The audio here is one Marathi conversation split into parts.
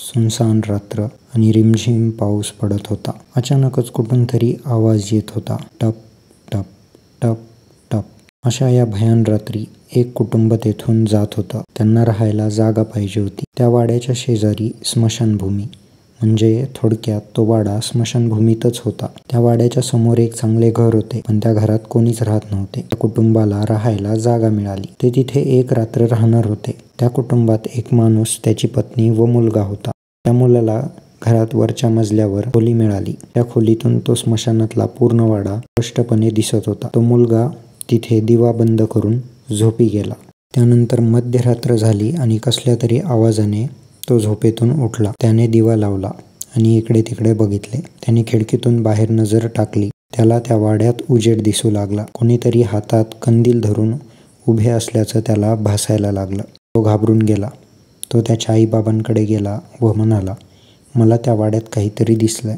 सुनसान रात्र आणि रिमझिम पाऊस पडत होता. अचानकच कुठून तरी आवाज येत होता. टप टप टप टप. अशा या भयान रात्री एक कुटुंब तेथून जात होतं. त्यांना राहायला जागा पाहिजे होती. त्या वाड्याच्या शेजारी स्मशानभूमी, म्हणजे थोडक्यात तो वाडा स्मशानभूमीतच होता. त्या वाड्याच्या समोर एक चांगले घर होते, पण त्या घरात कोणीच राहत नव्हते. त्या कुटुंबाला राहायला जागा मिळाली. ते तिथे एक रात्र राहणार होते. त्या कुटुंबात एक माणूस, त्याची पत्नी व मुलगा होता. त्या मुलाला घरात वरच्या मजल्यावर खोली मिळाली. त्या खोलीतून तो स्मशानातला पूर्ण वाडा स्पष्टपणे दिसत होता. तो मुलगा तिथे दिवा बंद करून झोपी गेला. त्यानंतर मध्यरात्र झाली आणि कसल्या तरी आवाजाने तो झोपेतून उठला. त्याने दिवा लावला आणि इकडे तिकडे बघितले. त्याने खिडकीतून बाहेर नजर टाकली. त्याला त्या वाड्यात उजेड दिसू लागला. कोणीतरी हातात कंदील धरून उभे असल्याचं त्याला भासायला लागलं. तो घाबरून गेला. तो त्याच्या आईबाबांकडे गेला व म्हणाला, मला त्या वाड्यात काहीतरी दिसलंय.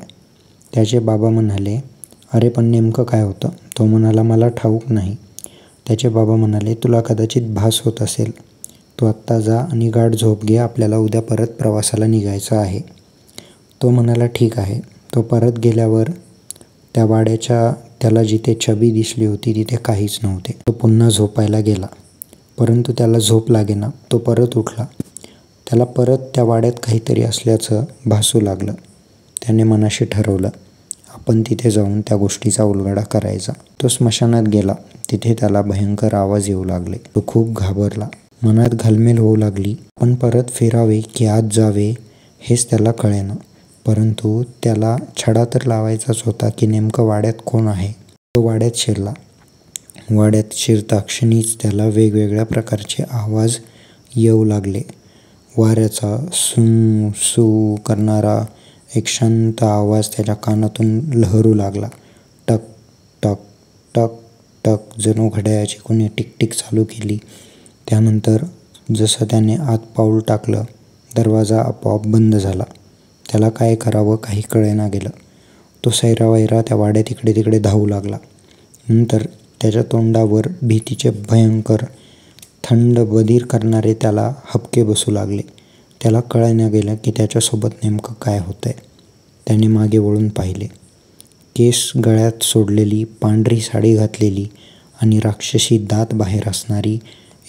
त्याचे बाबा म्हणाले, अरे पण नेमकं काय होतं? तो म्हणाला, मला ठाऊक नाही. त्याचे बाबा म्हणाले, तुला कदाचित भास होत असेल. तू आत्ता जा आणि गाढ झोप घे. आपल्याला उद्या परत प्रवासाला निघायचं आहे. तो म्हणाला, ठीक आहे. तो परत गेल्यावर त्या वाड्याच्या त्याला जिथे छबी दिसली होती तिथे काहीच नव्हते. तो पुन्हा झोपायला गेला, परंतु त्याला झोप लागेना. तो परत उठला. त्याला परत त्या वाड्यात काहीतरी असल्याचं भासू लागलं. त्याने मनाशी ठरवलं, आपण तिथे जाऊन त्या गोष्टीचा उलगडा करायचा. तो स्मशानात गेला. तिथे त्याला भयंकर आवाज येऊ लागले. तो खूप घाबरला. मनात घालमेल होऊ लागली. पण परत फिरावे की आत जावे हेच त्याला कळेना. परंतु त्याला छडा तर लावायचाच होता की नेमकं वाड्यात कोण आहे. तो वाड्यात शिरला. वाड्यात शिरता क्षणीच त्याला वेगवेगळ्या प्रकारचे आवाज येऊ लागले. वाऱ्याचा सू सू करणारा एक शांत आवाज त्याच्या कानातून लहरू लागला. टक टक टक टक, जणू घड्याळाची कोणी टिकटिक चालू केली. त्यानंतर जसं त्याने आत पाऊल टाकलं, दरवाजा आपोआप बंद झाला. त्याला काय करावं काही कळेना गेलं. तो सैरावैरा त्या वाड्यात इकडे तिकडे धावू लागला. नंतर त्याच्या तोंडावर भीतीचे भयंकर थंड बधीर करणारे त्याला हबके बसू लागले. त्याला कळेना गेलं की त्याच्यासोबत नेमकं काय होतंय. त्याने मागे वळून पाहिले. केस गळ्यात सोडलेली, पांढरी साडी घातलेली आणि राक्षसी दात बाहेर असणारी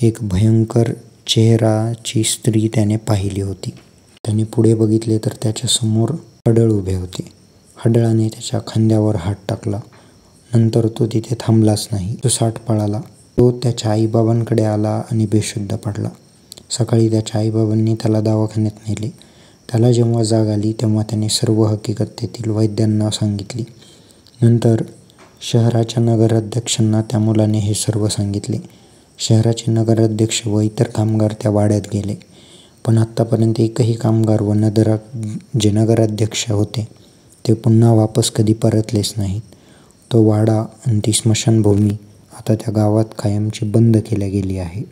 एक भयंकर चेहराची स्त्री त्याने पाहिली होती. त्याने पुढे बघितले तर त्याच्यासमोर हडळ उभे होते. हडळाने त्याच्या खांद्यावर हात टाकला. नंतर तो तिथे थांबलाच नाही. तो साठ पळाला. तो त्याच्या आईबाबांकडे आला आणि बेशुद्ध पडला. सकाळी त्याच्या आईबाबांनी त्याला दवाखान्यात नेले. त्याला जेव्हा जाग आली तेव्हा त्याने सर्व हकीकत तेथील वैद्यांना सांगितली. नंतर शहराच्या नगराध्यक्षांना त्या मुलाने हे सर्व सांगितले. शहराचे नगराध्यक्ष व इतर कामगार त्या वाड्यात गेले, पण आत्तापर्यंत एकही कामगार व जे नगराध्यक्ष होते ते पुन्हा वापस कधी परतलेच नाहीत. तो वाडा आणि ती स्मशानभूमी आता त्या गावात कायमची बंद केल्या गेली आहे.